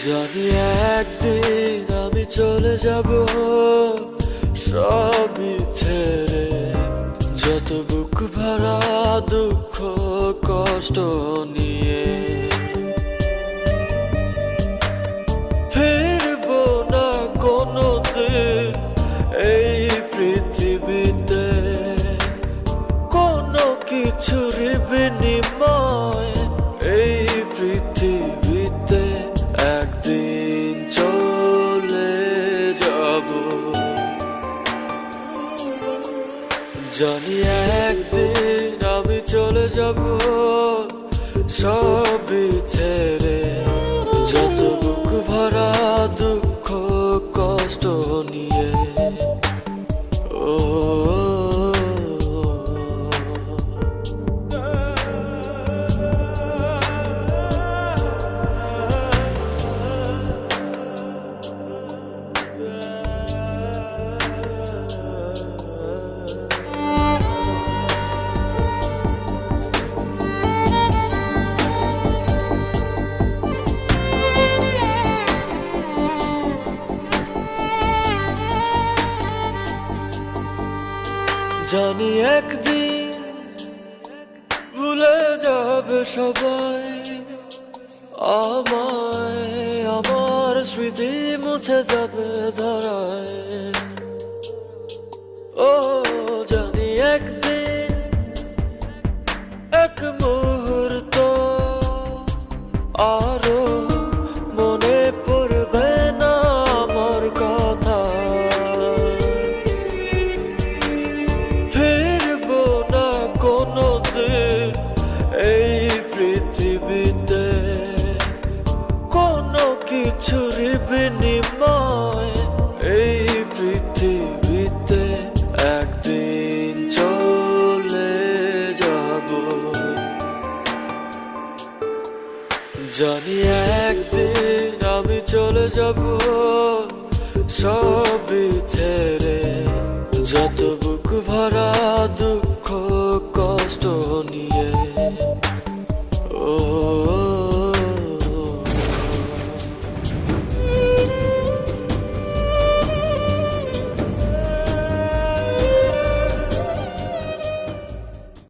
জানি একদিন আমি চলে যাব সবই ছেড়ে, যত বুক ভরা দুঃখ কষ্ট নিয়ে ফিরবো না কোনোদিন এই পৃথিবীতে, কোনো কিছুর বিনিময় এই পৃথিবীতে একদিন চলে যাব। জানি একদিন আমি চলে যাব সবই ছেড়ে, যত বুক ভরা দুঃখ কষ্ট নিয়ে। ও জানি একদিন ভুলে যাবে সবাই আমায়, আমার স্মৃতি মুছে যাবে ধরায়। ও জানি একদিন এক মুহূর্ত আরো মনে পড়বে না আমার কথা, ফিরবো না কোনোদিন এই পৃথিবীতে, কোনো কিছুর বিনিময় এই পৃথিবীতে একদিন চলে যাব। জানি একদিন আমি চলে যাব সবই ছেড়ে, যত বুক ভরা দুঃখ কষ্ট নিয়ে।